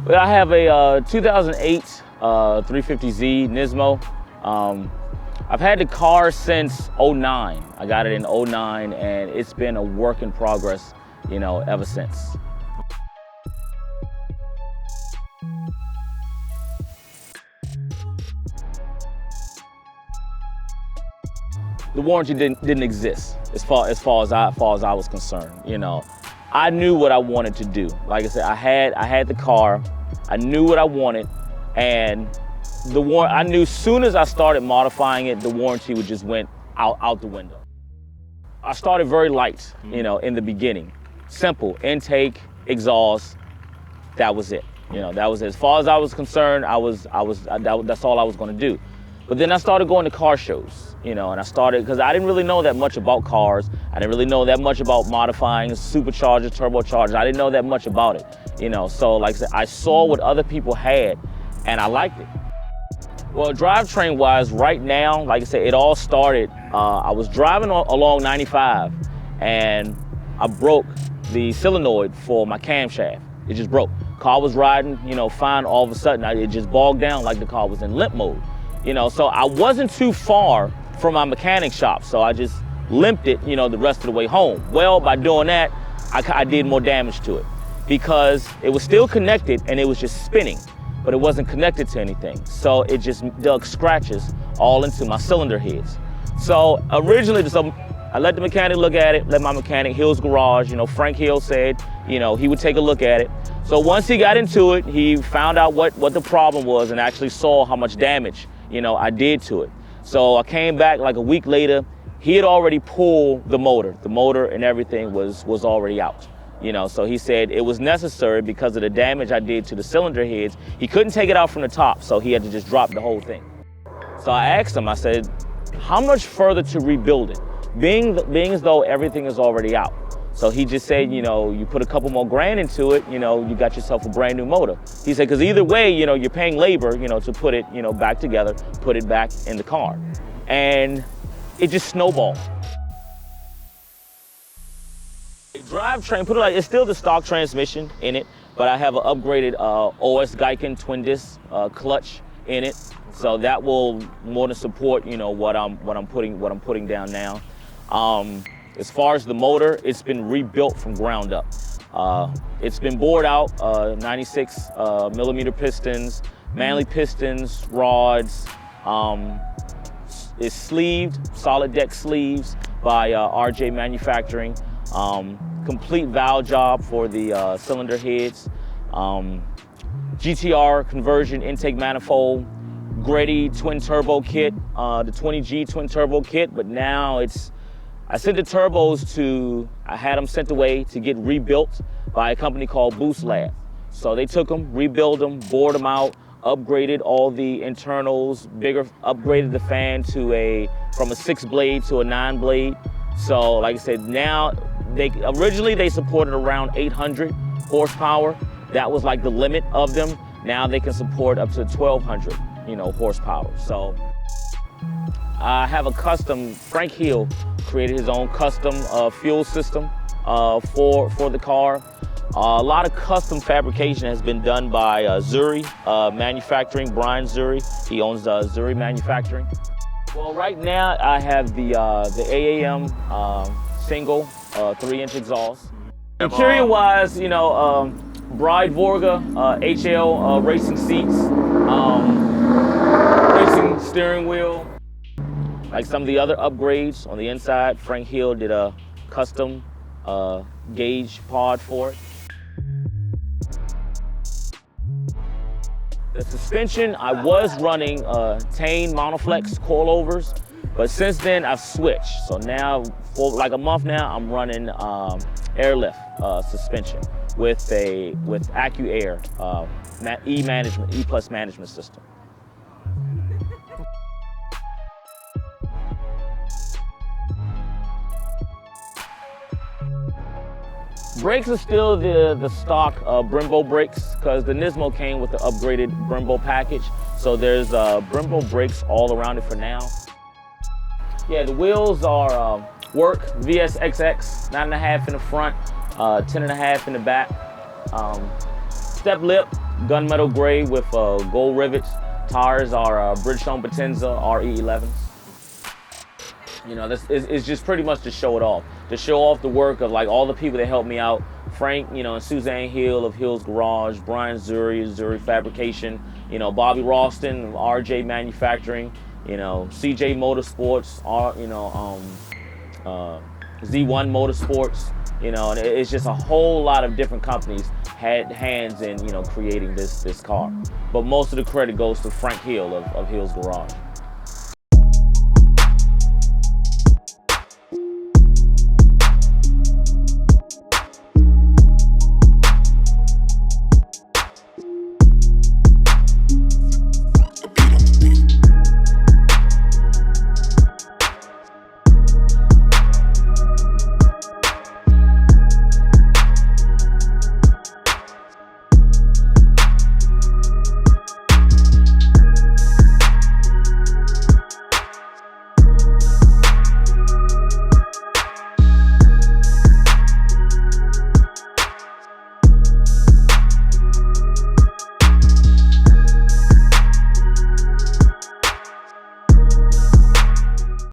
Well, I have a 2008 350z Nismo. I've had the car since '09. I got it in '09, and it's been a work in progress, ever since. The warranty didn't exist as far as I was concerned. I knew what I wanted to do. Like I said, I had the car. I knew what I wanted, and I knew as soon as I started modifying it, the warranty would just went out the window. I started very light, in the beginning. Simple intake, exhaust. That was it. That was it. As far as I was concerned, that's all I was going to do. But then I started going to car shows, and I started, because I didn't really know that much about cars. I didn't really know that much about modifying superchargers, turbochargers. I didn't know that much about it, So like I said, I saw what other people had, and I liked it. Well, drivetrain wise, right now, like I said, it all started, I was driving along 95, and I broke the solenoid for my camshaft. It just broke. Car was riding, fine. All of a sudden, it just bogged down like the car was in limp mode. So I wasn't too far from my mechanic shop, so I just limped it, the rest of the way home. Well, by doing that, I did more damage to it because it was still connected and it was just spinning, but it wasn't connected to anything. So it just dug scratches all into my cylinder heads. So originally, I let the mechanic look at it, let my mechanic, Hill's Garage, Frank Hill said, he would take a look at it. So once he got into it, he found out what the problem was and actually saw how much damage I did to it. So I came back like a week later. He had already pulled the motor. The motor and everything was already out. So he said it was necessary because of the damage I did to the cylinder heads. He couldn't take it out from the top, so he had to just drop the whole thing. So I asked him, I said, how much further to rebuild it? Being as though everything is already out. So he just said, you put a couple more grand into it, you got yourself a brand new motor. He said, because either way, you're paying labor, to put it, back together, put it back in the car. And it just snowballed. Drivetrain, put it like, it's still the stock transmission in it, but I have an upgraded OS Geiken twin disc clutch in it. So that will more than support, what I'm putting down now. As far as the motor, it's been rebuilt from ground up. It's been bored out, 96 millimeter pistons, Manley pistons, rods. It's sleeved, solid deck sleeves by RJ Manufacturing. Complete valve job for the cylinder heads. GTR conversion intake manifold, Grady twin turbo kit, the 20G twin turbo kit, but now I sent the turbos I had them sent away to get rebuilt by a company called Boost Lab. So they took them, rebuilt them, bored them out, upgraded all the internals, upgraded the fan from a 6-blade to a 9-blade. So like I said, now, originally they supported around 800 horsepower. That was like the limit of them. Now they can support up to 1,200, horsepower. So I have a custom, Frank Hill created his own custom fuel system for the car. A lot of custom fabrication has been done by Zuri Manufacturing, Brian Zuri. He owns Zuri Manufacturing. Well, right now I have the AAM single 3-inch exhaust. Interior-wise, Bride Vorga HL racing seats, racing steering wheel. Like some of the other upgrades on the inside, Frank Hill did a custom gauge pod for it. The suspension, I was running Tane Monoflex coilovers, but since then I've switched. So now, for like a month now, I'm running airlift suspension with AccuAir E Plus management system. Brakes are still the stock Brembo brakes because the Nismo came with the upgraded Brembo package. So there's Brembo brakes all around it for now. Yeah, the wheels are Work VSXX, 9.5 in the front, 10.5 in the back. Step lip, gunmetal gray with gold rivets. Tires are Bridgestone Potenza RE11s. You know, this is just pretty much to show it off. To show off the work of like all the people that helped me out. Frank, you know, and Suzanne Hill of Hill's Garage, Brian Zuri, Zuri Fabrication, you know, Bobby Ralston of RJ Manufacturing, you know, CJ Motorsports, Z1 Motorsports, you know, and it's just a whole lot of different companies had hands in, you know, creating this car. But most of the credit goes to Frank Hill of Hill's Garage.